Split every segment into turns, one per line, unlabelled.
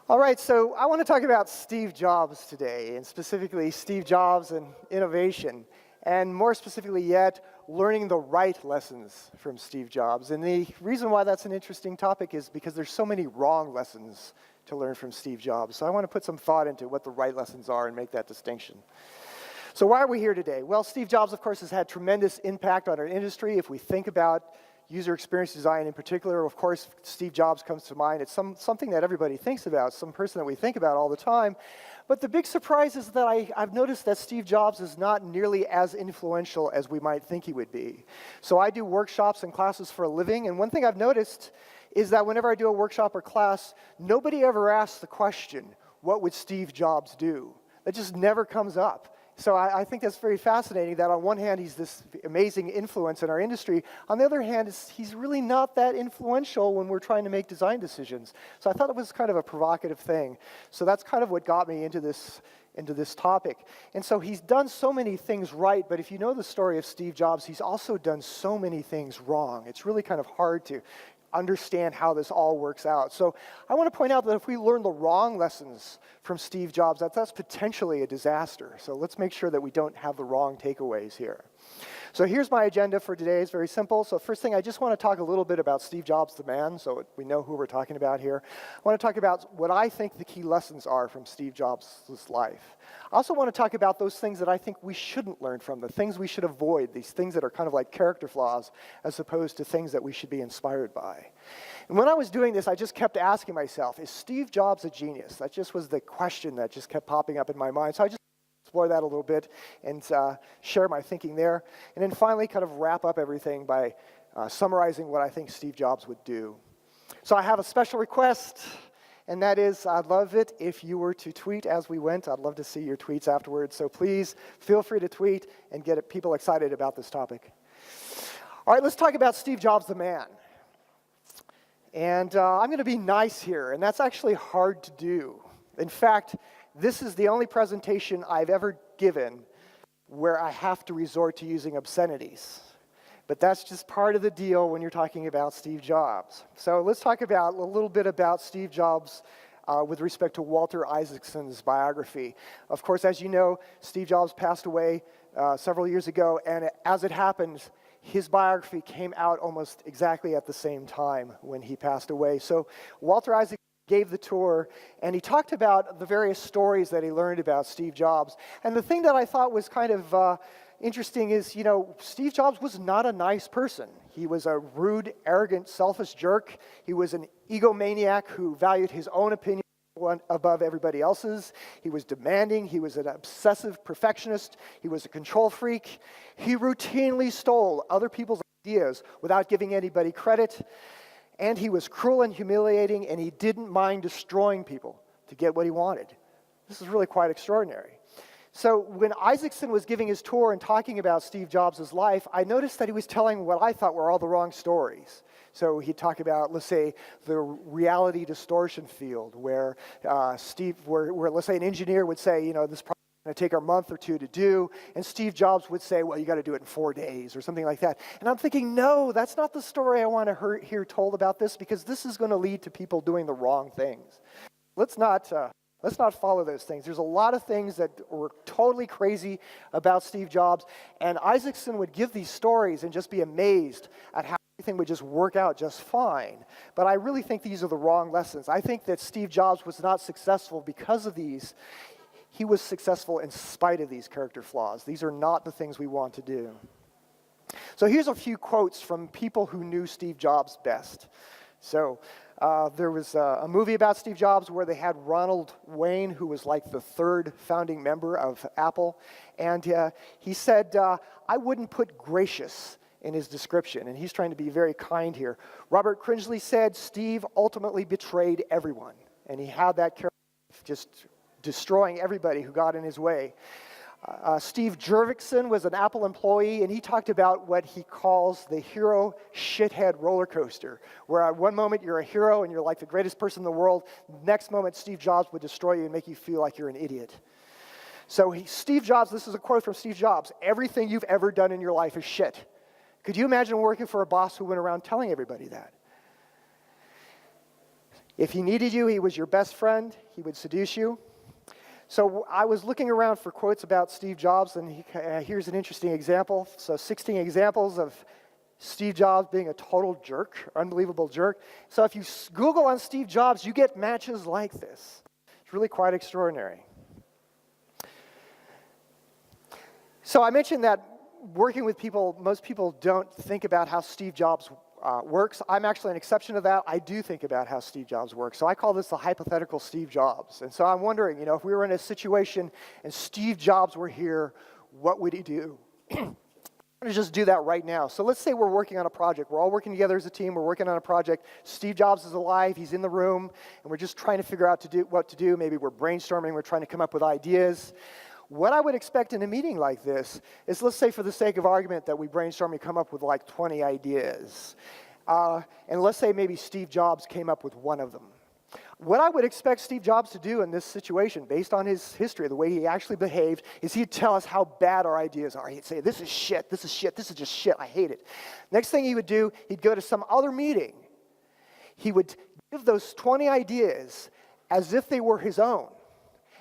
All right, so I want to talk about Steve Jobs today, and specifically Steve Jobs and innovation, and more specifically yet, learning the right lessons from Steve Jobs. And the reason why that's an interesting topic is because there's so many wrong lessons to learn from Steve Jobs. So I want to put some thought into what the right lessons are and make that distinction. So why are we here today? Well, Steve Jobs, of course, has had tremendous impact on our industry. If we think about user experience design in particular, of course, Steve Jobs comes to mind. It's something that everybody thinks about, some person that we think about all the time. But the big surprise is that I've noticed that Steve Jobs is not nearly as influential as we might think he would be. So I do workshops and classes for a living, and one thing I've noticed is that whenever I do a workshop or class, nobody ever asks the question, what would Steve Jobs do? That just never comes up. So I think that's very fascinating that on one hand, he's this amazing influence in our industry. On the other hand, he's really not that influential when we're trying to make design decisions. So I thought it was kind of a provocative thing. So that's kind of what got me into this topic. And so he's done so many things right, but if you know the story of Steve Jobs, he's also done so many things wrong. It's really kind of hard to understand how this all works out. So I want to point out that if we learn the wrong lessons from Steve Jobs, that's potentially a disaster. So let's make sure that we don't have the wrong takeaways here. So here's my agenda for today. It's very simple. So first thing, I just want to talk a little bit about Steve Jobs, the man, so we know who we're talking about here. I want to talk about what I think the key lessons are from Steve Jobs' life. I also want to talk about those things that I think we shouldn't learn from, the things we should avoid, these things that are kind of like character flaws, as opposed to things that we should be inspired by. And when I was doing this, I just kept asking myself, is Steve Jobs a genius? That just was the question that just kept popping up in my mind. So I just explore that a little bit and share my thinking there. And then finally kind of wrap up everything by summarizing what I think Steve Jobs would do. So I have a special request, and that is I'd love it if you were to tweet as we went. I'd love to see your tweets afterwards. So please feel free to tweet and get people excited about this topic. All right, let's talk about Steve Jobs, the man. And I'm going to be nice here, and that's actually hard to do. In fact, this is the only presentation I've ever given where I have to resort to using obscenities. But that's just part of the deal when you're talking about Steve Jobs. So let's talk about a little bit about Steve Jobs with respect to Walter Isaacson's biography. Of course, as you know, Steve Jobs passed away several years ago, and as it happens, his biography came out almost exactly at the same time when he passed away. So Walter Isaacson gave the tour, and he talked about the various stories that he learned about Steve Jobs. And the thing that I thought was kind of interesting is, Steve Jobs was not a nice person. He was a rude, arrogant, selfish jerk. He was an egomaniac who valued his own opinion above everybody else's. He was demanding. He was an obsessive perfectionist. He was a control freak. He routinely stole other people's ideas without giving anybody credit. And he was cruel and humiliating, and he didn't mind destroying people to get what he wanted. This is really quite extraordinary. So when Isaacson was giving his tour and talking about Steve Jobs' life, I noticed that he was telling what I thought were all the wrong stories. So he'd talk about, let's say, the reality distortion field, where where let's say an engineer would say, this project going to take a month or two to do, and Steve Jobs would say, well, you got to do it in 4 days or something like that. And I'm thinking, no, that's not the story I want to hear told about this, because this is going to lead to people doing the wrong things. Let's not follow those things. There's a lot of things that were totally crazy about Steve Jobs, and Isaacson would give these stories and just be amazed at how everything would just work out just fine. But I really think these are the wrong lessons. I think that Steve Jobs was not successful because of these. He was successful in spite of these character flaws. These are not the things we want to do. So here's a few quotes from people who knew Steve Jobs best. So there was a movie about Steve Jobs where they had Ronald Wayne, who was like the third founding member of Apple. And he said, I wouldn't put gracious in his description. And he's trying to be very kind here. Robert Cringely said, Steve ultimately betrayed everyone. And he had that character just destroying everybody who got in his way. Steve Jurvetson was an Apple employee, and he talked about what he calls the hero shithead roller coaster, where at one moment you're a hero and you're like the greatest person in the world. Next moment, Steve Jobs would destroy you and make you feel like you're an idiot. So Steve Jobs, this is a quote from Steve Jobs, everything you've ever done in your life is shit. Could you imagine working for a boss who went around telling everybody that? If he needed you, he was your best friend. He would seduce you. So I was looking around for quotes about Steve Jobs, and here's an interesting example. So 16 examples of Steve Jobs being a total jerk, unbelievable jerk. So if you Google on Steve Jobs, you get matches like this. It's really quite extraordinary. So I mentioned that working with people, most people don't think about how Steve Jobs works. I'm actually an exception to that. I do think about how Steve Jobs works. So I call this the hypothetical Steve Jobs. And so I'm wondering, if we were in a situation and Steve Jobs were here, what would he do? I'm going to just do that right now. So let's say we're working on a project. We're all working together as a team. We're working on a project. Steve Jobs is alive. He's in the room. And we're just trying to figure out what to do. Maybe we're brainstorming. We're trying to come up with ideas. What I would expect in a meeting like this is, let's say for the sake of argument that we brainstorm and come up with like 20 ideas. And let's say maybe Steve Jobs came up with one of them. What I would expect Steve Jobs to do in this situation, based on his history, the way he actually behaved, is he'd tell us how bad our ideas are. He'd say, this is shit, this is shit, this is just shit, I hate it. Next thing he would do, he'd go to some other meeting. He would give those 20 ideas as if they were his own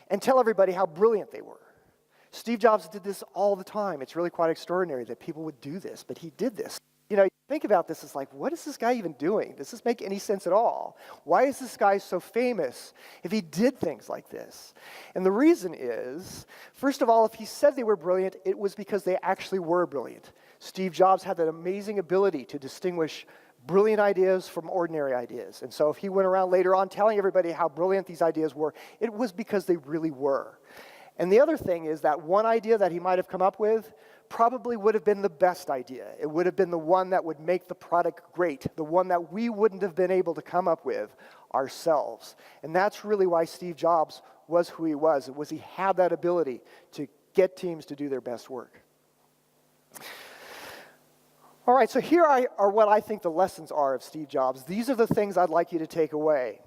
and tell everybody how brilliant they were. Steve Jobs did this all the time. It's really quite extraordinary that people would do this, but he did this. You think about this, it's like, what is this guy even doing? Does this make any sense at all? Why is this guy so famous if he did things like this? And the reason is, first of all, if he said they were brilliant, it was because they actually were brilliant. Steve Jobs had that amazing ability to distinguish brilliant ideas from ordinary ideas. And so if he went around later on telling everybody how brilliant these ideas were, it was because they really were. And the other thing is that one idea that he might have come up with probably would have been the best idea. It would have been the one that would make the product great, the one that we wouldn't have been able to come up with ourselves. And that's really why Steve Jobs was who he was. It was he had that ability to get teams to do their best work. All right, so here are what I think the lessons are of Steve Jobs. These are the things I'd like you to take away.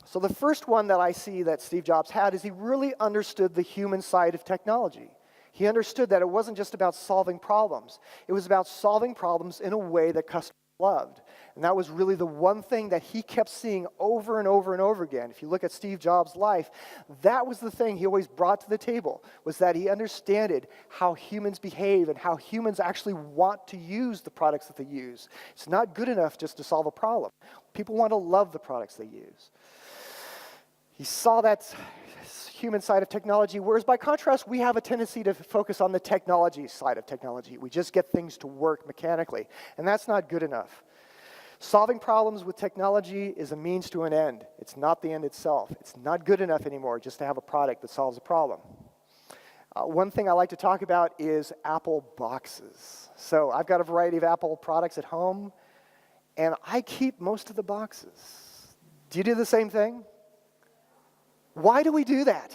So the first one that I see that Steve Jobs had is he really understood the human side of technology. He understood that it wasn't just about solving problems. It was about solving problems in a way that customers loved. And that was really the one thing that he kept seeing over and over and over again. If you look at Steve Jobs' life, that was the thing he always brought to the table, was that he understood how humans behave and how humans actually want to use the products that they use. It's not good enough just to solve a problem. People want to love the products they use. He saw that human side of technology, whereas by contrast, we have a tendency to focus on the technology side of technology. We just get things to work mechanically, and that's not good enough. Solving problems with technology is a means to an end. It's not the end itself. It's not good enough anymore just to have a product that solves a problem. One thing I like to talk about is Apple boxes. So I've got a variety of Apple products at home, and I keep most of the boxes. Do you do the same thing? Why do we do that?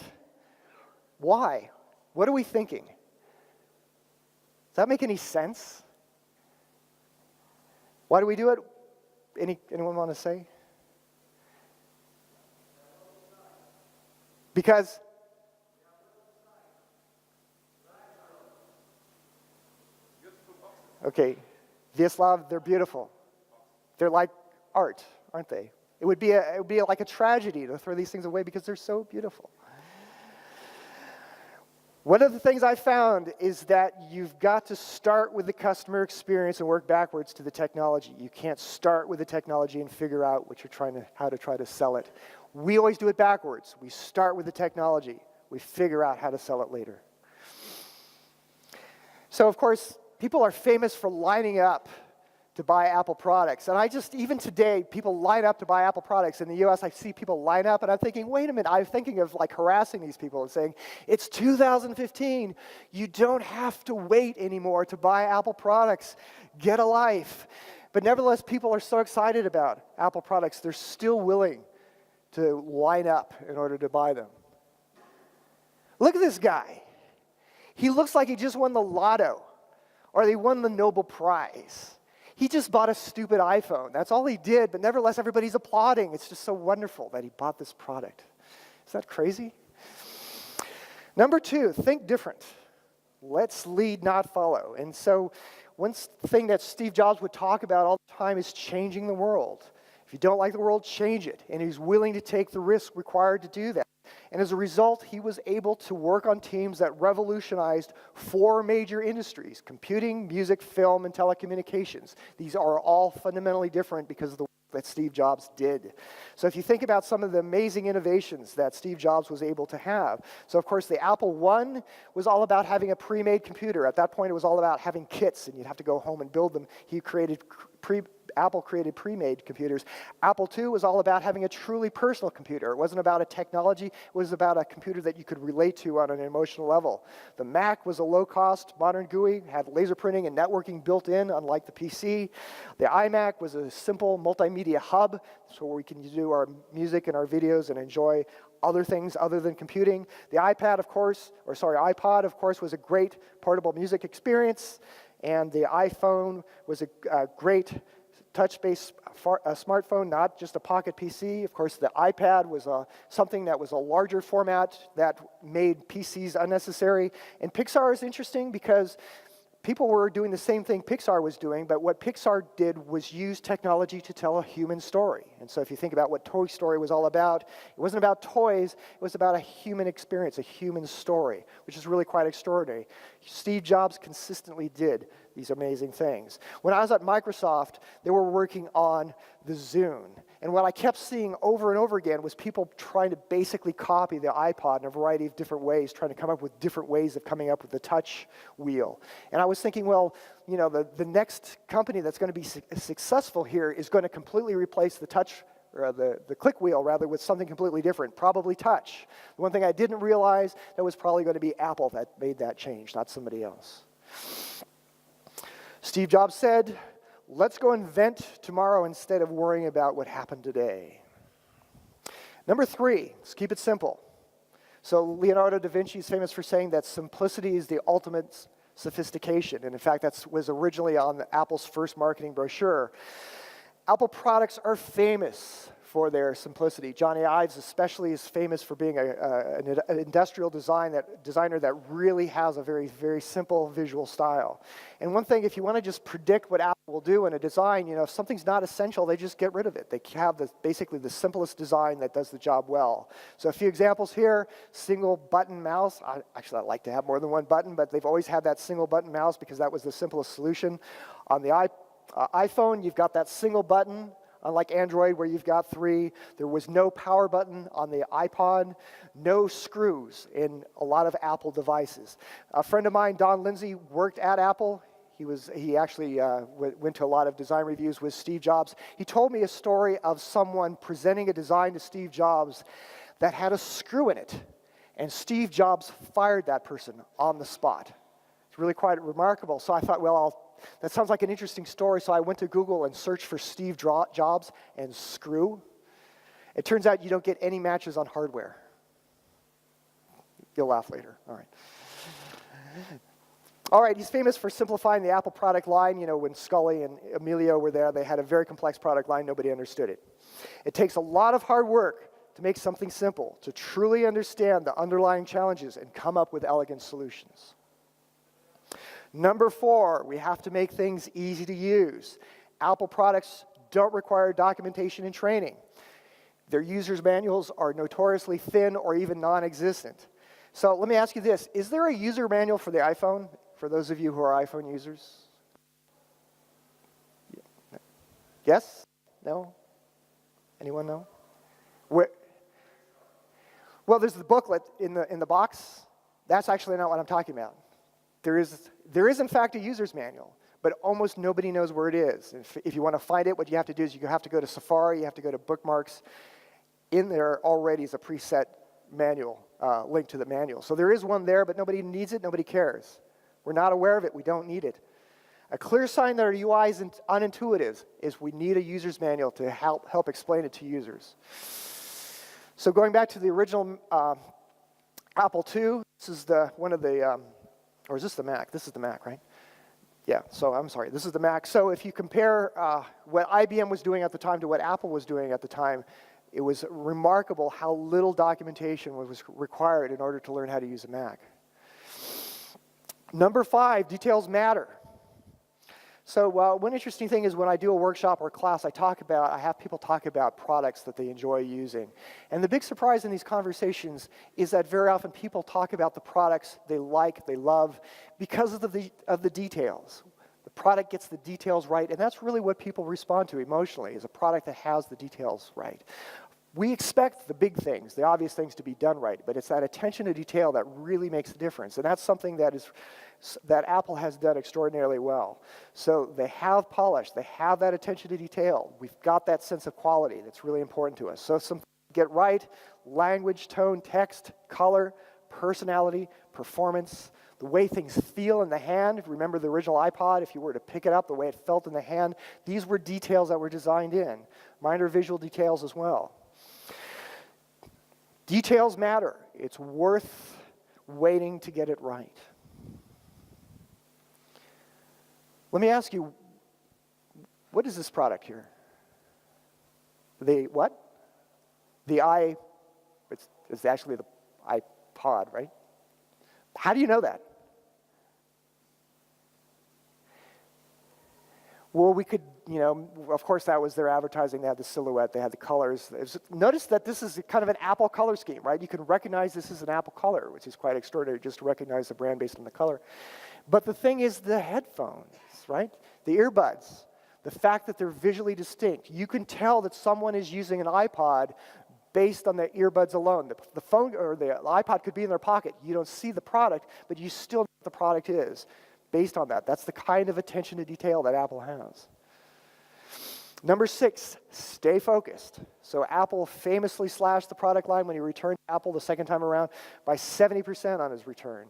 Why? What are we thinking? Does that make any sense? Why do we do it? Anyone want to say? Because? Okay, Vyacheslav, they're beautiful. They're like art, aren't they? It would be like a tragedy to throw these things away because they're so beautiful. One of the things I found is that you've got to start with the customer experience and work backwards to the technology. You can't start with the technology and figure out how to try to sell it. We always do it backwards. We start with the technology. We figure out how to sell it later. So, of course, people are famous for lining up to buy Apple products. And even today, people line up to buy Apple products. In the US, I see people line up, and I'm thinking, wait a minute, I'm thinking of like harassing these people and saying, it's 2015. You don't have to wait anymore to buy Apple products. Get a life. But nevertheless, people are so excited about Apple products, they're still willing to line up in order to buy them. Look at this guy. He looks like he just won the lotto, or he won the Nobel Prize. He just bought a stupid iPhone. That's all he did, but nevertheless, everybody's applauding. It's just so wonderful that he bought this product. Is that crazy? Number 2, think different. Let's lead, not follow. And so one thing that Steve Jobs would talk about all the time is changing the world. If you don't like the world, change it. And he's willing to take the risk required to do that. And as a result, he was able to work on teams that revolutionized 4 major industries: computing, music, film, and telecommunications. These are all fundamentally different because of the work that Steve Jobs did. So if you think about some of the amazing innovations that Steve Jobs was able to have. So of course, the Apple I was all about having a pre-made computer. At that point, it was all about having kits, and you'd have to go home and build them. Apple created pre-made computers. Apple II was all about having a truly personal computer. It wasn't about a technology. It was about a computer that you could relate to on an emotional level. The Mac was a low-cost, modern GUI, had laser printing and networking built in, unlike the PC. The iMac was a simple multimedia hub, so we can do our music and our videos and enjoy other things other than computing. The iPod, of course, was a great portable music experience. And the iPhone was a great touch-based smartphone, not just a pocket PC. Of course, the iPad was something that was a larger format that made PCs unnecessary. And Pixar is interesting because people were doing the same thing Pixar was doing, but what Pixar did was use technology to tell a human story. And so if you think about what Toy Story was all about, it wasn't about toys, it was about a human experience, a human story, which is really quite extraordinary. Steve Jobs consistently did these amazing things. When I was at Microsoft, they were working on the Zune. And what I kept seeing over and over again was people trying to basically copy the iPod in a variety of different ways, trying to come up with different ways of coming up with the touch wheel. And I was thinking, well, you know, the next company that's going to be successful here is going to completely replace the touch, or the click wheel, rather, with something completely different, probably touch. The one thing I didn't realize, that was probably going to be Apple that made that change, not somebody else. Steve Jobs said, let's go invent tomorrow instead of worrying about what happened today. Number 3, let's keep it simple. So Leonardo da Vinci is famous for saying that simplicity is the ultimate sophistication. And in fact, that was originally on Apple's first marketing brochure. Apple products are famous for their simplicity. Johnny Ives especially is famous for being an industrial designer that really has a very, very simple visual style. And one thing, if you want to just predict what Apple will do in a design, you know, if something's not essential, they just get rid of it. They have basically the simplest design that does the job well. So a few examples here: single button mouse. Actually, I'd like to have more than one button, but they've always had that single button mouse because that was the simplest solution. On the iPhone, you've got that single button. Unlike Android, where you've got 3, there was no power button on the iPod, no screws in a lot of Apple devices. A friend of mine, Don Lindsay, worked at Apple. He actually went to a lot of design reviews with Steve Jobs. He told me a story of someone presenting a design to Steve Jobs that had a screw in it, and Steve Jobs fired that person on the spot. It's really quite remarkable. So I thought, well, that sounds like an interesting story, so I went to Google and searched for Steve Jobs and screw. It turns out you don't get any matches on hardware. You'll laugh later. All right, he's famous for simplifying the Apple product line. You know, when Scully and Emilio were there, they had a very complex product line. Nobody understood it. It takes a lot of hard work to make something simple, to truly understand the underlying challenges and come up with elegant solutions. Number 4, we have to make things easy to use. Apple products don't require documentation and training. Their users' manuals are notoriously thin or even non-existent. So let me ask you this. Is there a user manual for the iPhone, for those of you who are iPhone users? Yes? No? Anyone know? Well, there's the booklet in the box. That's actually not what I'm talking about. There is, in fact, a user's manual, but almost nobody knows where it is. If you want to find it, what you have to do is you have to go to Safari, you have to go to Bookmarks. In there already is a preset manual, link to the manual. So there is one there, but nobody needs it, nobody cares. We're not aware of it, we don't need it. A clear sign that our UI is unintuitive is we need a user's manual to help explain it to users. So going back to the original Apple II, this is one of the... Or is this the Mac? This is the Mac, right? Yeah, so I'm sorry, this is the Mac. So if you compare what IBM was doing at the time to what Apple was doing at the time, it was remarkable how little documentation was required in order to learn how to use a Mac. Number 5, details matter. So one interesting thing is when I do a workshop or class, I have people talk about products that they enjoy using. And the big surprise in these conversations is that very often people talk about the products they like, they love, because of the details. The product gets the details right, and that's really what people respond to emotionally, is a product that has the details right. We expect the big things, the obvious things to be done right, but it's that attention to detail that really makes the difference. And that's something that Apple has done extraordinarily well. So they have polish, they have that attention to detail. We've got that sense of quality that's really important to us. So some get right: language, tone, text, color, personality, performance, the way things feel in the hand. Remember the original iPod, if you were to pick it up, the way it felt in the hand, these were details that were designed in. Minor visual details as well. Details matter. It's worth waiting to get it right. Let me ask you, what is this product here? The what? It's actually the iPod, right? How do you know that? Well, we could, of course that was their advertising. They had the silhouette, they had the colors. Notice that this is kind of an Apple color scheme, right? You can recognize this is an Apple color, which is quite extraordinary just to recognize the brand based on the color. But the thing is the headphones, right? The earbuds, the fact that they're visually distinct. You can tell that someone is using an iPod based on the earbuds alone. The phone or the iPod could be in their pocket. You don't see the product, but you still know what the product is based on that. That's the kind of attention to detail that Apple has. Number 6, stay focused. So Apple famously slashed the product line when he returned to Apple the second time around by 70% on his return.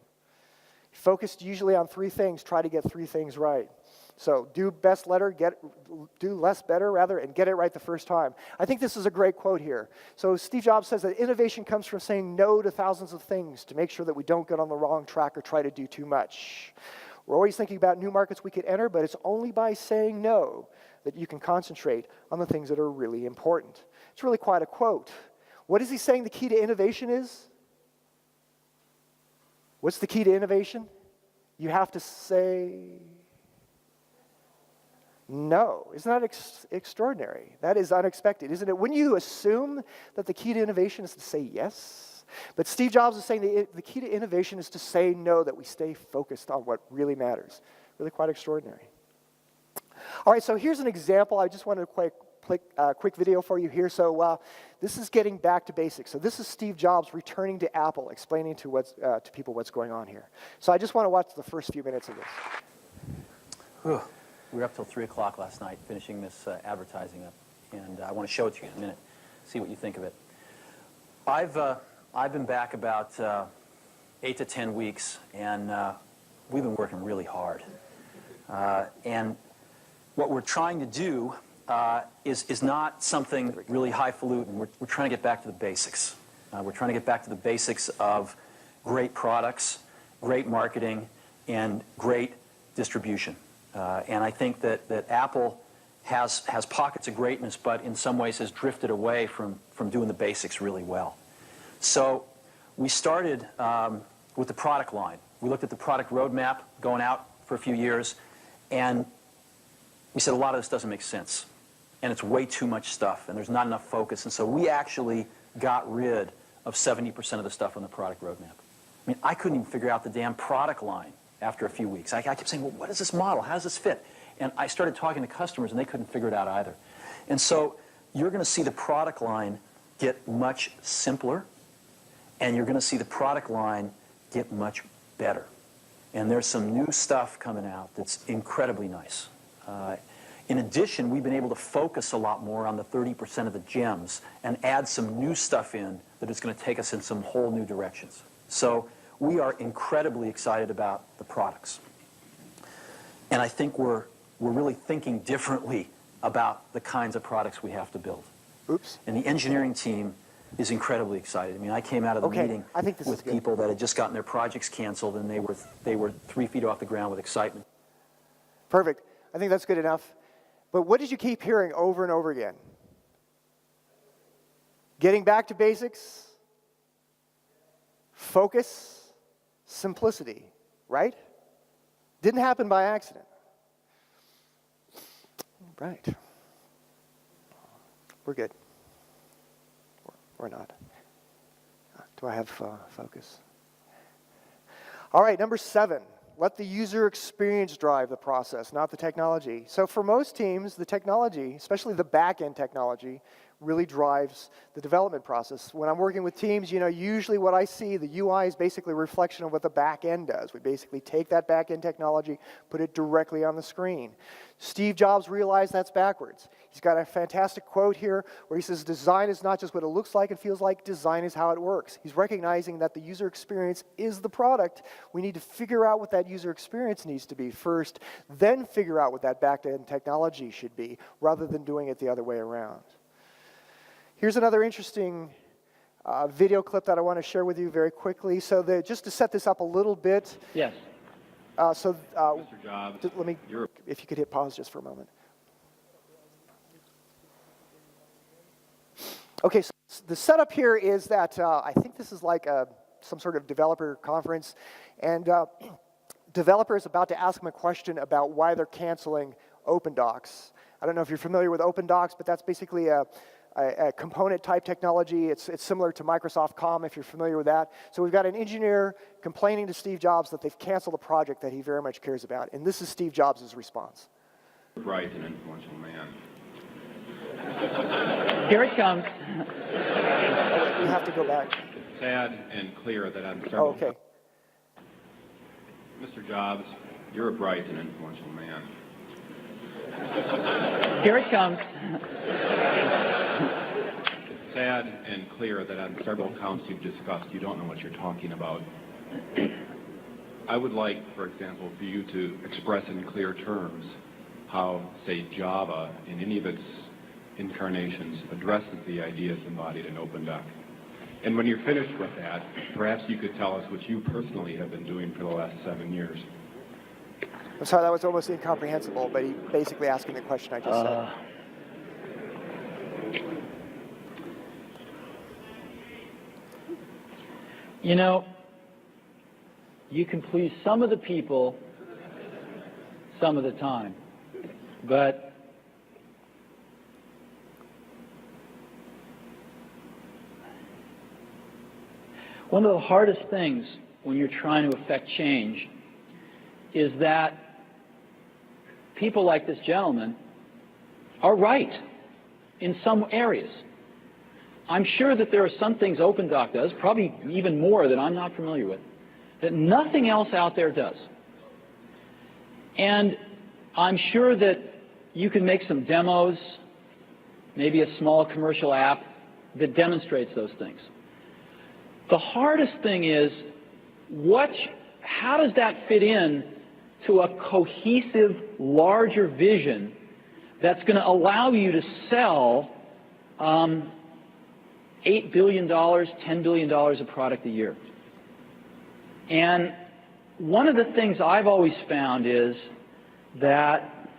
He focused usually on 3 things, try to get 3 things right. So do less better, and get it right the first time. I think this is a great quote here. So Steve Jobs says that innovation comes from saying no to thousands of things to make sure that we don't get on the wrong track or try to do too much. We're always thinking about new markets we could enter, but it's only by saying no that you can concentrate on the things that are really important. It's really quite a quote. What is he saying the key to innovation is? What's the key to innovation? You have to say no. Isn't that extraordinary? That is unexpected, isn't it? Wouldn't you assume that the key to innovation is to say yes? But Steve Jobs is saying the key to innovation is to say no, that we stay focused on what really matters. Really quite extraordinary. All right, so here's an example. I just wanted a quick video for you here. So this is getting back to basics. So this is Steve Jobs returning to Apple, explaining to people what's going on here. So I just want to watch the first few minutes of this.
Whew. We were up till 3 o'clock last night finishing this advertising up, and I want to show it to you in a minute, see what you think of it. I've been back about 8 to 10 weeks, and we've been working really hard. And what we're trying to do is not something really highfalutin. We're trying to get back to the basics. We're trying to get back to the basics of great products, great marketing, and great distribution. And I think that Apple has pockets of greatness, but in some ways has drifted away from doing the basics really well. So we started with the product line. We looked at the product roadmap going out for a few years, and we said a lot of this doesn't make sense, and it's way too much stuff, and there's not enough focus. And so we actually got rid of 70% of the stuff on the product roadmap. I mean, I couldn't even figure out the damn product line after a few weeks. I kept saying, well, what is this model? How does this fit? And I started talking to customers, and they couldn't figure it out either. And so you're going to see the product line get much simpler, and you're going to see the product line get much better. And there's some new stuff coming out that's incredibly nice. In addition, we've been able to focus a lot more on the 30% of the gems and add some new stuff in that is going to take us in some whole new directions. So we are incredibly excited about the products. And I think we're really thinking differently about the kinds of products we have to build.
Oops.
And the engineering team is incredibly excited. I mean, I came out of the meeting with people that had just gotten their projects canceled, and they were 3 feet off the ground with excitement.
Perfect. I think that's good enough. But what did you keep hearing over and over again? Getting back to basics, focus, simplicity, right? Didn't happen by accident. Right. We're good. We're not. Do I have focus? All right, number 7. Let the user experience drive the process, not the technology. So for most teams, the technology, especially the back-end technology, really drives the development process. When I'm working with teams, usually what I see, the UI is basically a reflection of what the back end does. We basically take that back end technology, put it directly on the screen. Steve Jobs realized that's backwards. He's got a fantastic quote here where he says, design is not just what it looks like and feels like, design is how it works. He's recognizing that the user experience is the product. We need to figure out what that user experience needs to be first, then figure out what that back end technology should be, rather than doing it the other way around. Here's another interesting video clip that I want to share with you very quickly. So just to set this up a little bit.
Yes.
Mr.
Jobs,
let me, if you could hit pause just for a moment. Okay, so the setup here is that I think this is like some sort of developer conference, and developer is about to ask them a question about why they're canceling OpenDocs. I don't know if you're familiar with OpenDocs, but that's basically a component type technology. It's similar to Microsoft Com, if you're familiar with that. So we've got an engineer complaining to Steve Jobs that they've canceled a project that he very much cares about. And this is Steve Jobs' response.
Bright and influential man.
Here it comes.
We have to go back.
It's sad and clear that on several...
okay.
Mr. Jobs, you're a bright and influential man.
Here it comes.
It's sad and clear that on several counts you've discussed, you don't know what you're talking about. I would like, for example, for you to express in clear terms how, say, Java, in any of its incarnations, addresses the ideas embodied in OpenDoc. And when you're finished with that, perhaps you could tell us what you personally have been doing for the last 7 years.
I'm sorry, that was almost incomprehensible, but he basically asking the question I just said.
You know, you can please some of the people some of the time, but one of the hardest things when you're trying to affect change is that people like this gentleman are right in some areas. I'm sure that there are some things OpenDoc does, probably even more that I'm not familiar with, that nothing else out there does. And I'm sure that you can make some demos, maybe a small commercial app that demonstrates those things. The hardest thing is, how does that fit in to a cohesive, larger vision that's going to allow you to sell $8 billion, $10 billion of product a year? And one of the things I've always found is that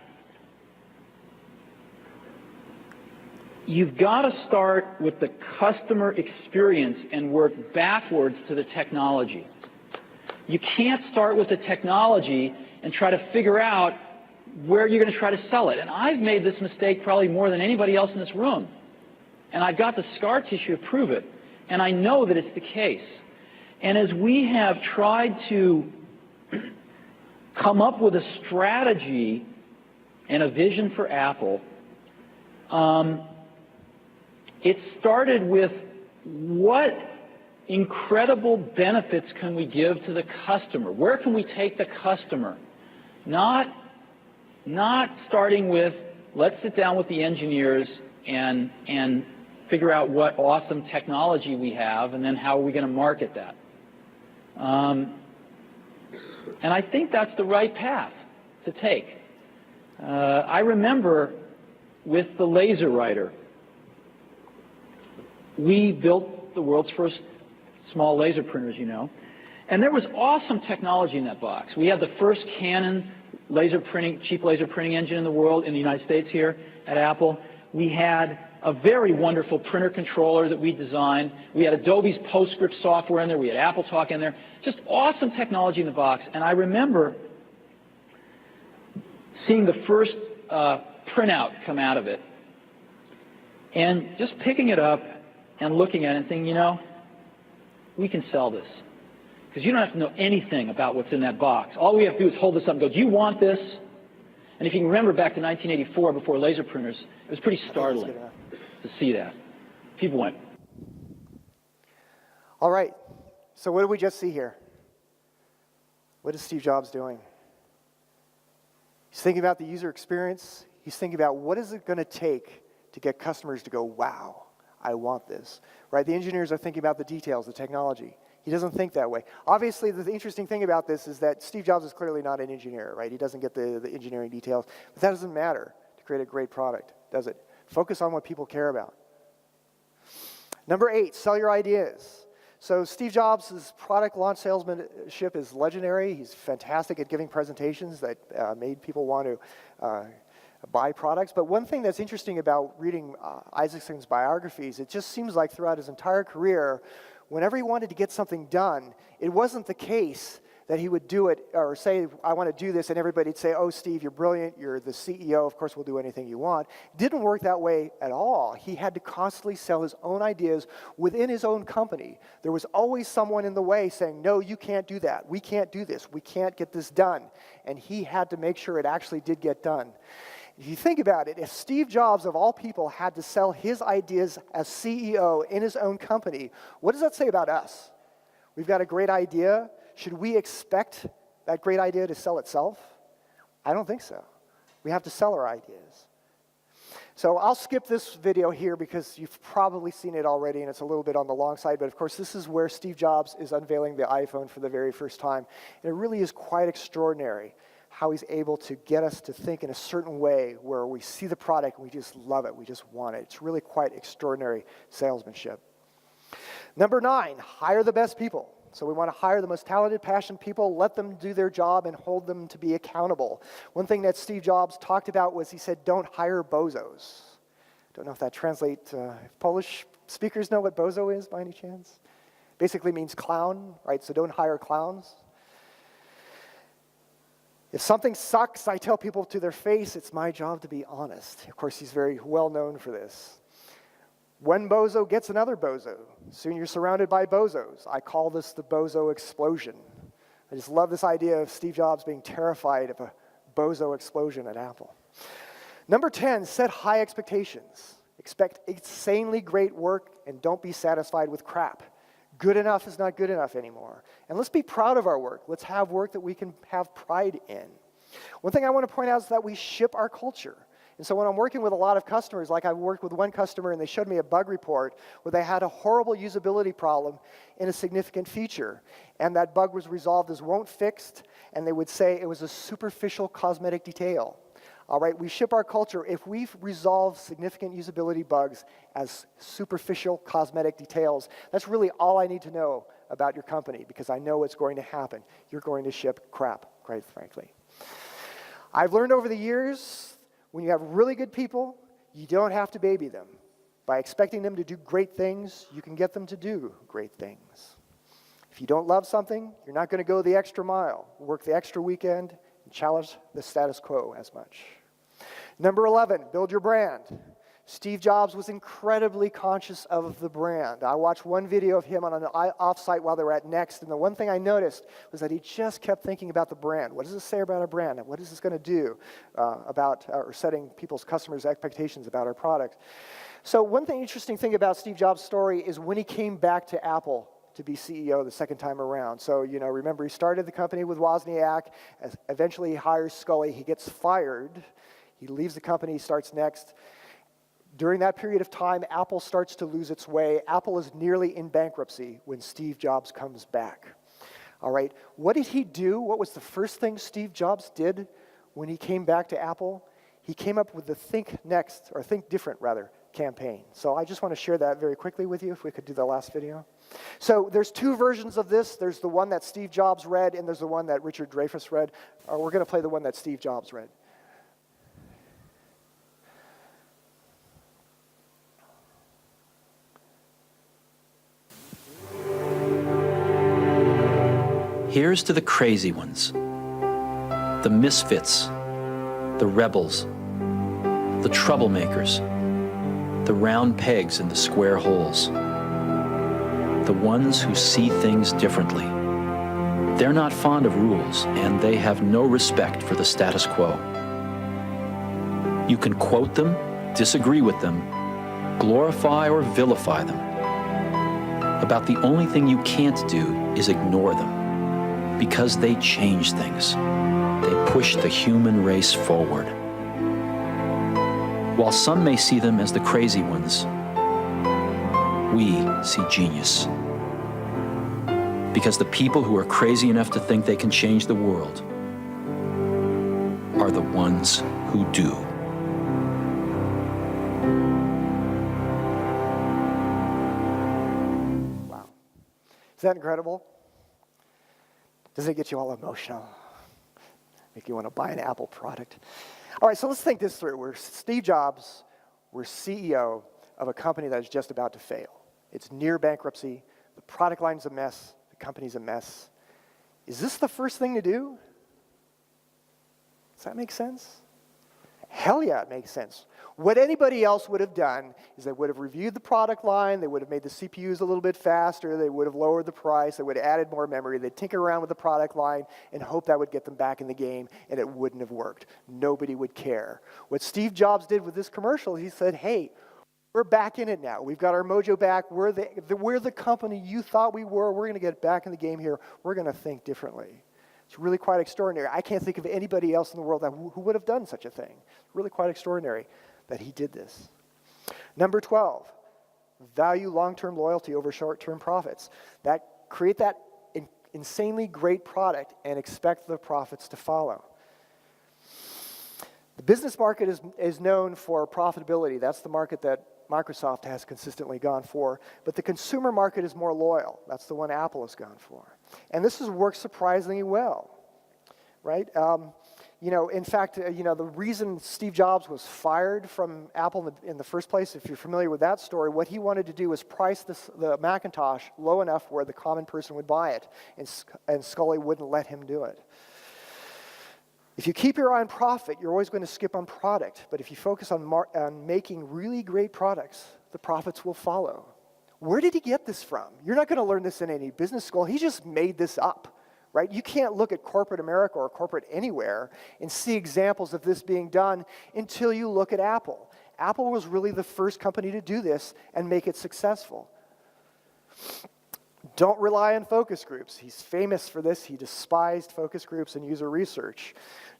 you've got to start with the customer experience and work backwards to the technology. You can't start with the technology and try to figure out where you're going to try to sell it. And I've made this mistake probably more than anybody else in this room. And I've got the scar tissue to prove it. And I know that it's the case. And as we have tried to come up with a strategy and a vision for Apple, it started with what incredible benefits can we give to the customer? Where can we take the customer? Not starting with, let's sit down with the engineers and figure out what awesome technology we have, and then how are we going to market that? And I think that's the right path to take. I remember with the laser writer, we built the world's first small laser printers, you know, and there was awesome technology in that box. We had the first Canon laser printing, cheap laser printing engine in the world, in the United States here at Apple. We had a very wonderful printer controller that we designed. We had Adobe's PostScript software in there. We had AppleTalk in there. Just awesome technology in the box. And I remember seeing the first printout come out of it. And just picking it up and looking at it and thinking, you know, we can sell this. Because you don't have to know anything about what's in that box. All we have to do is hold this up and go, do you want this? And if you can remember back to 1984 before laser printers, it was pretty startling to see that. People went.
All right, so what did we just see here? What is Steve Jobs doing? He's thinking about the user experience. He's thinking about what is it going to take to get customers to go, wow, I want this, right? The engineers are thinking about the details, the technology. He doesn't think that way. Obviously, the interesting thing about this is that Steve Jobs is clearly not an engineer, right? He doesn't get the engineering details. But that doesn't matter to create a great product, does it? Focus on what people care about. Number 8, sell your ideas. So Steve Jobs' product launch salesmanship is legendary. He's fantastic at giving presentations that made people want to buy products. But one thing that's interesting about reading Isaacson's biographies, it just seems like throughout his entire career, whenever he wanted to get something done, it wasn't the case that he would do it or say, I want to do this, and everybody'd say, oh, Steve, you're brilliant, you're the CEO, of course we'll do anything you want. It didn't work that way at all. He had to constantly sell his own ideas within his own company. There was always someone in the way saying, no, you can't do that, we can't do this, we can't get this done. And he had to make sure it actually did get done. If you think about it, if Steve Jobs, of all people, had to sell his ideas as CEO in his own company, what does that say about us? We've got a great idea. Should we expect that great idea to sell itself? I don't think so. We have to sell our ideas. So I'll skip this video here because you've probably seen it already and it's a little bit on the long side, but of course this is where Steve Jobs is unveiling the iPhone for the very first time. And it really is quite extraordinary how he's able to get us to think in a certain way where we see the product and we just love it, we just want it. It's really quite extraordinary salesmanship. Number 9, hire the best people. So we want to hire the most talented, passionate people, let them do their job and hold them to be accountable. One thing that Steve Jobs talked about was he said, don't hire bozos. Don't know if that translates, if Polish speakers know what bozo is by any chance? Basically means clown, right? So don't hire clowns. If something sucks, I tell people to their face, it's my job to be honest. Of course, he's very well known for this. One bozo gets another bozo. Soon you're surrounded by bozos. I call this the bozo explosion. I just love this idea of Steve Jobs being terrified of a bozo explosion at Apple. Number 10, set high expectations. Expect insanely great work and don't be satisfied with crap. Good enough is not good enough anymore. And let's be proud of our work. Let's have work that we can have pride in. One thing I want to point out is that we ship our culture. And so when I'm working with a lot of customers, like I worked with one customer and they showed me a bug report where they had a horrible usability problem in a significant feature. And that bug was resolved as won't fixed, and they would say it was a superficial cosmetic detail. All right, we ship our culture. If we've resolved significant usability bugs as superficial cosmetic details, that's really all I need to know about your company because I know what's going to happen. You're going to ship crap, quite frankly. I've learned over the years, when you have really good people, you don't have to baby them. By expecting them to do great things, you can get them to do great things. If you don't love something, you're not going to go the extra mile, work the extra weekend, and challenge the status quo as much. Number 11, build your brand. Steve Jobs was incredibly conscious of the brand. I watched one video of him on an offsite while they were at Next, and the one thing I noticed was that he just kept thinking about the brand. What does this say about our brand? And what is this going to do about or setting people's customers' expectations about our product? So one interesting thing about Steve Jobs' story is when he came back to Apple to be CEO the second time around. So, remember he started the company with Wozniak. Eventually he hires Scully. He gets fired. He leaves the company, starts Next. During that period of time, Apple starts to lose its way. Apple is nearly in bankruptcy when Steve Jobs comes back. All right, what did he do? What was the first thing Steve Jobs did when he came back to Apple? He came up with the Think Next, or Think Different, rather, campaign. So I just want to share that very quickly with you, if we could do the last video. So there's two versions of this. There's the one that Steve Jobs read, and there's the one that Richard Dreyfuss read. We're going to play the one that Steve Jobs read.
Here's to the crazy ones, the misfits, the rebels, the troublemakers, the round pegs in the square holes, the ones who see things differently. They're not fond of rules, and they have no respect for the status quo. You can quote them, disagree with them, glorify or vilify them. About the only thing you can't do is ignore them, because they change things. They push the human race forward. While some may see them as the crazy ones, we see genius. Because the people who are crazy enough to think they can change the world are the ones who do.
Wow. Is that incredible? Does it get you all emotional? Make you want to buy an Apple product? All right, so let's think this through. We're Steve Jobs, we're CEO of a company that is just about to fail. It's near bankruptcy, the product line's a mess, the company's a mess. Is this the first thing to do? Does that make sense? Hell yeah, it makes sense. What anybody else would have done is they would have reviewed the product line, they would have made the CPUs a little bit faster, they would have lowered the price, they would have added more memory, they'd tinker around with the product line and hope that would get them back in the game, and it wouldn't have worked. Nobody would care. What Steve Jobs did with this commercial, he said, hey, we're back in it now. We've got our mojo back. We're the company you thought we were. We're going to get back in the game here. We're going to think differently. It's really quite extraordinary. I can't think of anybody else in the world who would have done such a thing. It's really quite extraordinary that he did this. Number 12, value long-term loyalty over short-term profits. Create that insanely great product and expect the profits to follow. The business market is known for profitability. That's the market that Microsoft has consistently gone for. But the consumer market is more loyal. That's the one Apple has gone for. And this has worked surprisingly well, right? In fact, the reason Steve Jobs was fired from Apple in the first place, if you're familiar with that story, what he wanted to do was price the Macintosh low enough where the common person would buy it, and Scully wouldn't let him do it. If you keep your eye on profit, you're always going to skip on product. But if you focus on making really great products, the profits will follow. Where did he get this from? You're not going to learn this in any business school. He just made this up, right? You can't look at corporate America or corporate anywhere and see examples of this being done until you look at Apple. Apple was really the first company to do this and make it successful. Don't rely on focus groups. He's famous for this. He despised focus groups and user research.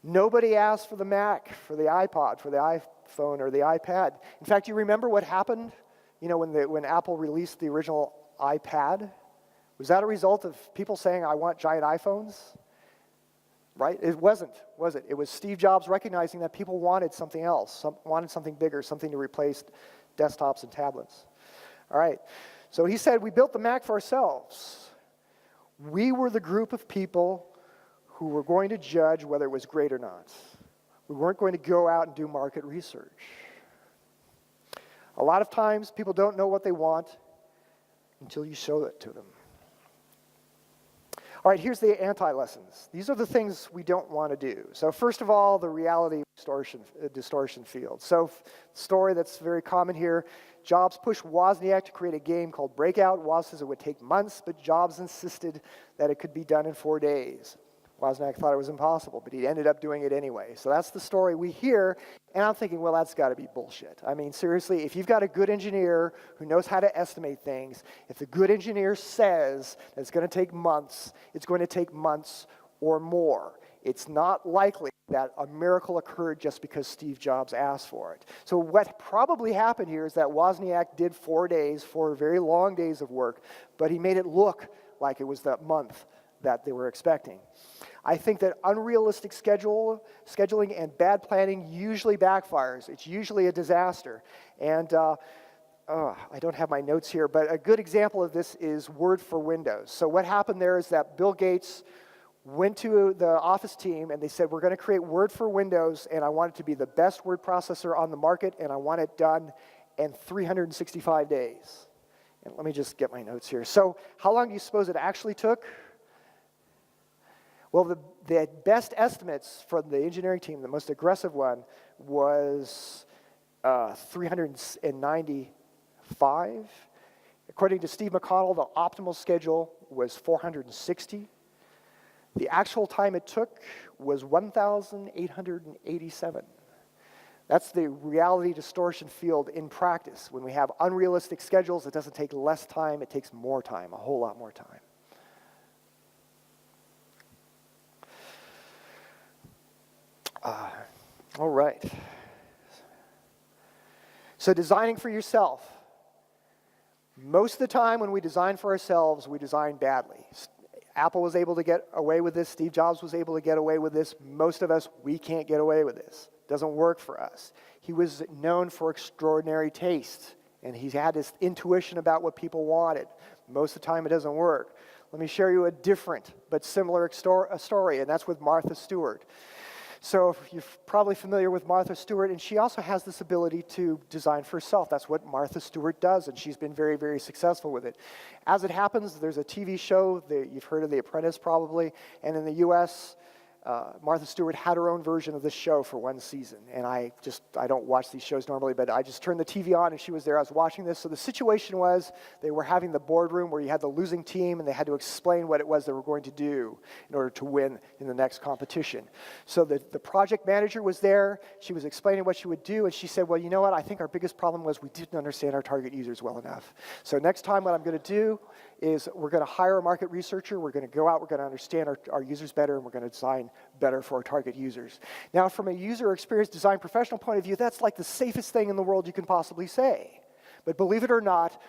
Nobody asked for the Mac, for the iPod, for the iPhone, or the iPad. In fact, you remember what happened, when Apple released the original iPad? Was that a result of people saying, I want giant iPhones? Right? It wasn't, was it? It was Steve Jobs recognizing that people wanted something else, wanted something bigger, something to replace desktops and tablets. All right. So he said, we built the Mac for ourselves. We were the group of people who were going to judge whether it was great or not. We weren't going to go out and do market research. A lot of times, people don't know what they want until you show it to them. All right, here's the anti-lessons. These are the things we don't want to do. So first of all, the reality distortion field. So story that's very common here. Jobs pushed Wozniak to create a game called Breakout. Woz says it would take months, but Jobs insisted that it could be done in 4 days. Wozniak thought it was impossible, but he ended up doing it anyway. So that's the story we hear, and I'm thinking, well, that's got to be bullshit. I mean, seriously, if you've got a good engineer who knows how to estimate things, if the good engineer says that it's going to take months, it's going to take months or more. It's not likely that a miracle occurred just because Steve Jobs asked for it. So what probably happened here is that Wozniak did 4 days, 4 very long days of work, but he made it look like it was that month that they were expecting. I think that unrealistic scheduling and bad planning usually backfires. It's usually a disaster. And I don't have my notes here, but a good example of this is Word for Windows. So what happened there is that Bill Gates went to the Office team and they said, we're going to create Word for Windows, and I want it to be the best word processor on the market, and I want it done in 365 days. And let me just get my notes here. So how long do you suppose it actually took? Well, the best estimates from the engineering team, the most aggressive one, was 395. According to Steve McConnell, the optimal schedule was 460. The actual time it took was 1,887. That's the reality distortion field in practice. When we have unrealistic schedules, it doesn't take less time, it takes more time, a whole lot more time. All right. So designing for yourself. Most of the time when we design for ourselves, we design badly. Apple was able to get away with this. Steve Jobs was able to get away with this. Most of us, we can't get away with this. Doesn't work for us. He was known for extraordinary taste, and he had this intuition about what people wanted. Most of the time, it doesn't work. Let me share you a different but similar story, and that's with Martha Stewart. So you're probably familiar with Martha Stewart, and she also has this ability to design for herself. That's what Martha Stewart does, and she's been very, very successful with it. As it happens, there's a TV show, you've heard of The Apprentice probably, and in the US, Martha Stewart had her own version of this show for one season. And I don't watch these shows normally, but I just turned the TV on and she was there. I was watching this. So the situation was they were having the boardroom where you had the losing team and they had to explain what it was they were going to do in order to win in the next competition. So the project manager was there. She was explaining what she would do. And she said, well, you know what? I think our biggest problem was we didn't understand our target users well enough. So next time what I'm going to do is we're going to hire a market researcher. We're going to go out. We're going to understand our users better, and we're going to design better for our target users. Now, from a user experience design professional point of view, that's like the safest thing in the world you can possibly say. But believe it or not,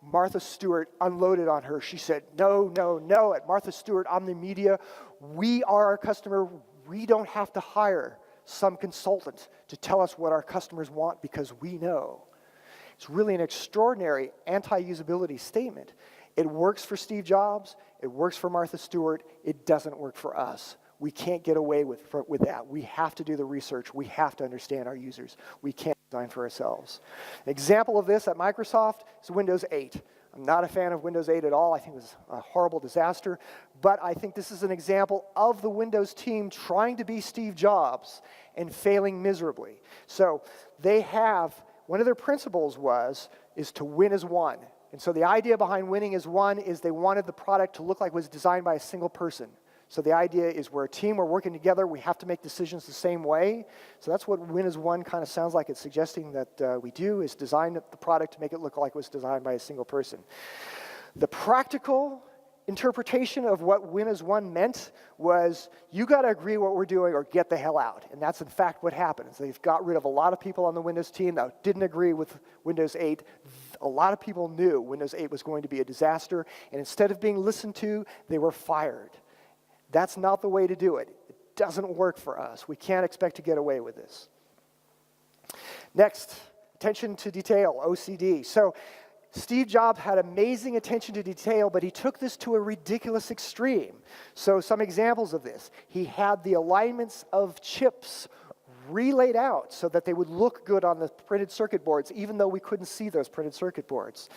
Martha Stewart unloaded on her. She said, no, no, no. At Martha Stewart, Omnimedia, we are our customer. We don't have to hire some consultant to tell us what our customers want because we know. It's really an extraordinary anti-usability statement. It works for Steve Jobs. It works for Martha Stewart. It doesn't work for us. We can't get away with that. We have to do the research. We have to understand our users. We can't design for ourselves. An example of this at Microsoft is Windows 8. I'm not a fan of Windows 8 at all. I think it was a horrible disaster. But I think this is an example of the Windows team trying to be Steve Jobs and failing miserably. So they have, one of their principles is to win as one. And so the idea behind winning as one is they wanted the product to look like it was designed by a single person. So the idea is we're a team, we're working together, we have to make decisions the same way. So that's what win as one kind of sounds like. It's suggesting that we do is design the product to make it look like it was designed by a single person. The practical interpretation of what win as one meant was you got to agree what we're doing or get the hell out. And that's in fact what happened. They've got rid of a lot of people on the Windows team that didn't agree with Windows 8. A lot of people knew Windows 8 was going to be a disaster, and instead of being listened to, they were fired. That's not the way to do it. It doesn't work for us. We can't expect to get away with this. Next, attention to detail, OCD. So Steve Jobs had amazing attention to detail, but he took this to a ridiculous extreme. So some examples of this. He had the alignments of chips relaid out so that they would look good on the printed circuit boards, even though we couldn't see those printed circuit boards.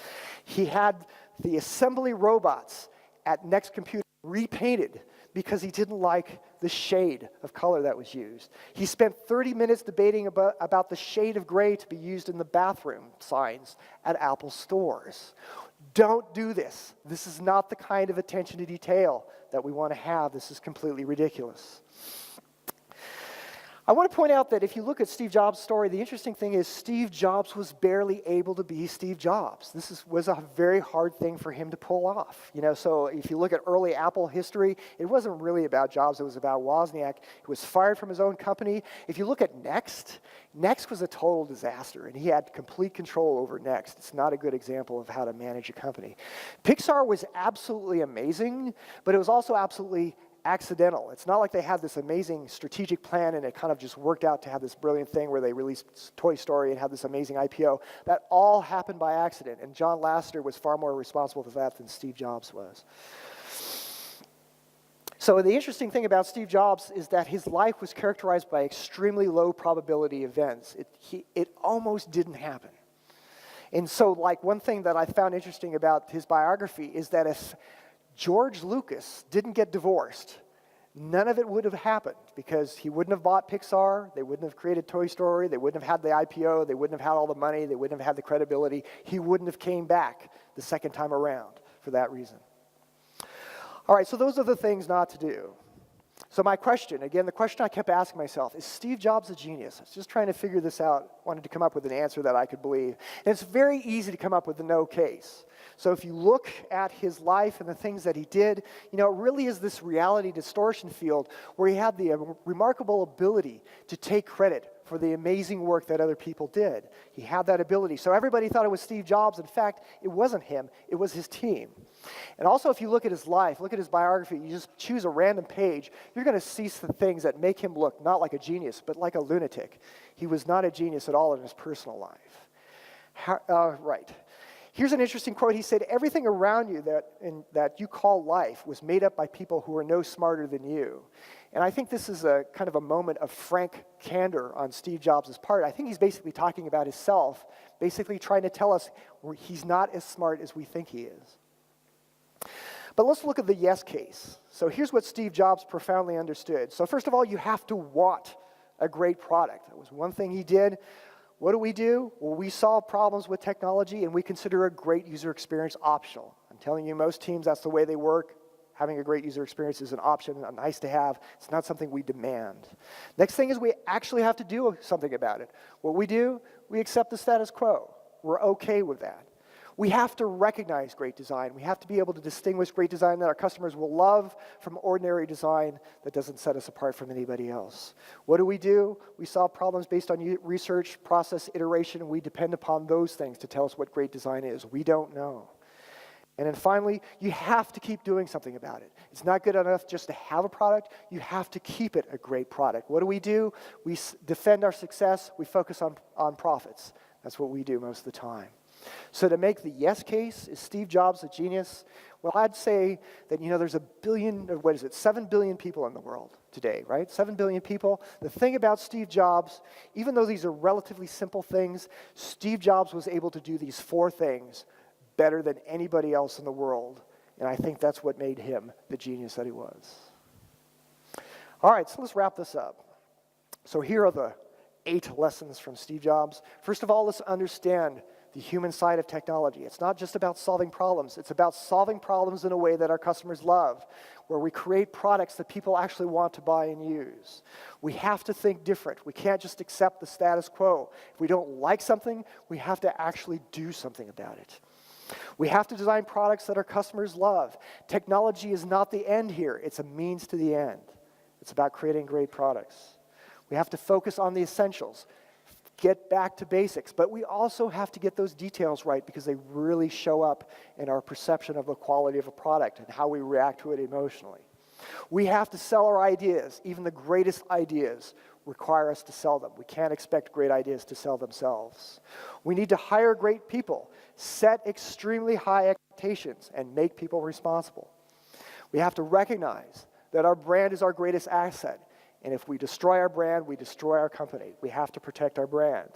He had the assembly robots at Next Computer repainted because he didn't like the shade of color that was used. He spent 30 minutes debating about the shade of gray to be used in the bathroom signs at Apple stores. Don't do this. This is not the kind of attention to detail that we want to have. This is completely ridiculous. I want to point out that if you look at Steve Jobs' story, the interesting thing is Steve Jobs was barely able to be Steve Jobs. This was a very hard thing for him to pull off. So if you look at early Apple history, it wasn't really about Jobs, it was about Wozniak. He was fired from his own company. If you look at Next was a total disaster, and he had complete control over Next. It's not a good example of how to manage a company. Pixar was absolutely amazing, but it was also absolutely accidental. It's not like they had this amazing strategic plan and it kind of just worked out to have this brilliant thing where they released Toy Story and had this amazing IPO. That all happened by accident, and John Lasseter was far more responsible for that than Steve Jobs was. So the interesting thing about Steve Jobs is that his life was characterized by extremely low probability events. It almost didn't happen. And so one thing that I found interesting about his biography is that if George Lucas didn't get divorced, none of it would have happened because he wouldn't have bought Pixar, they wouldn't have created Toy Story, they wouldn't have had the IPO, they wouldn't have had all the money, they wouldn't have had the credibility. He wouldn't have came back the second time around for that reason. All right, so those are the things not to do. So my question, again, the question I kept asking myself, is Steve Jobs a genius? I was just trying to figure this out, wanted to come up with an answer that I could believe. And it's very easy to come up with the no case. So if you look at his life and the things that he did, it really is this reality distortion field where he had the remarkable ability to take credit for the amazing work that other people did. He had that ability. So everybody thought it was Steve Jobs. In fact, it wasn't him. It was his team. And also, if you look at his life, look at his biography, you just choose a random page, you're going to see some things that make him look not like a genius, but like a lunatic. He was not a genius at all in his personal life. Right. Here's an interesting quote. He said, everything around you that you call life was made up by people who are no smarter than you. And I think this is a kind of a moment of frank candor on Steve Jobs' part. I think he's basically talking about himself, basically trying to tell us he's not as smart as we think he is. But let's look at the yes case. So here's what Steve Jobs profoundly understood. So first of all, you have to want a great product. That was one thing he did. What do? Well, we solve problems with technology, and we consider a great user experience optional. I'm telling you, most teams, that's the way they work. Having a great user experience is an option, a nice to have. It's not something we demand. Next thing is we actually have to do something about it. What we do, we accept the status quo. We're okay with that. We have to recognize great design. We have to be able to distinguish great design that our customers will love from ordinary design that doesn't set us apart from anybody else. What do? We solve problems based on research, process, iteration, and we depend upon those things to tell us what great design is. We don't know. And then finally, you have to keep doing something about it. It's not good enough just to have a product. You have to keep it a great product. What do? We defend our success. We focus on profits. That's what we do most of the time. So to make the yes case, is Steve Jobs a genius? Well, I'd say that, there's 7 billion people in the world today, right? 7 billion people. The thing about Steve Jobs, even though these are relatively simple things, Steve Jobs was able to do these 4 things better than anybody else in the world. And I think that's what made him the genius that he was. All right, so let's wrap this up. So here are the 8 lessons from Steve Jobs. First of all, let's understand the human side of technology. It's not just about solving problems. It's about solving problems in a way that our customers love, where we create products that people actually want to buy and use. We have to think different. We can't just accept the status quo. If we don't like something, we have to actually do something about it. We have to design products that our customers love. Technology is not the end here. It's a means to the end. It's about creating great products. We have to focus on the essentials. Get back to basics, but we also have to get those details right because they really show up in our perception of the quality of a product and how we react to it emotionally. We have to sell our ideas. Even the greatest ideas require us to sell them. We can't expect great ideas to sell themselves. We need to hire great people, set extremely high expectations, and make people responsible. We have to recognize that our brand is our greatest asset. And if we destroy our brand, we destroy our company. We have to protect our brand.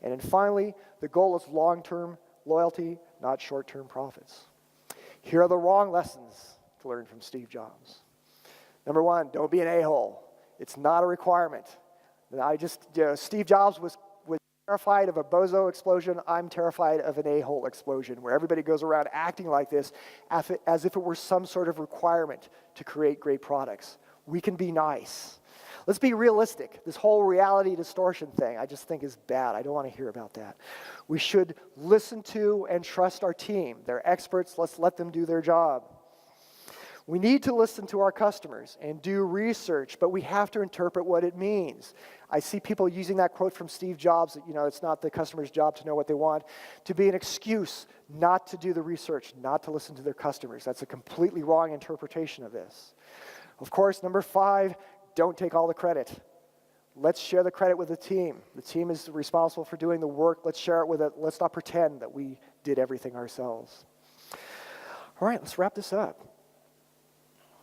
And then finally, the goal is long-term loyalty, not short-term profits. Here are the wrong lessons to learn from Steve Jobs. Number 1, don't be an a-hole. It's not a requirement. Steve Jobs was terrified of a bozo explosion. I'm terrified of an a-hole explosion, where everybody goes around acting like this as if it were some sort of requirement to create great products. We can be nice. Let's be realistic. This whole reality distortion thing, I just think is bad. I don't want to hear about that. We should listen to and trust our team. They're experts. Let's let them do their job. We need to listen to our customers and do research, but we have to interpret what it means. I see people using that quote from Steve Jobs that, it's not the customer's job to know what they want, to be an excuse not to do the research, not to listen to their customers. That's a completely wrong interpretation of this. Of course, number 5, don't take all the credit. Let's share the credit with the team. The team is responsible for doing the work. Let's share it with it. Let's not pretend that we did everything ourselves. All right, let's wrap this up.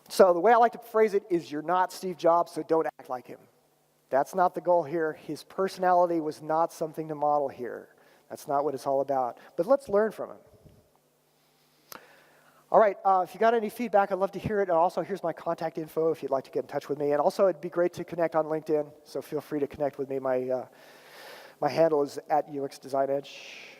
So the way I like to phrase it is, you're not Steve Jobs, so don't act like him. That's not the goal here. His personality was not something to model here. That's not what it's all about. But let's learn from him. All right, if you got any feedback, I'd love to hear it. And also, here's my contact info if you'd like to get in touch with me. And also, it'd be great to connect on LinkedIn, so feel free to connect with me. My handle is @UX Design Edge.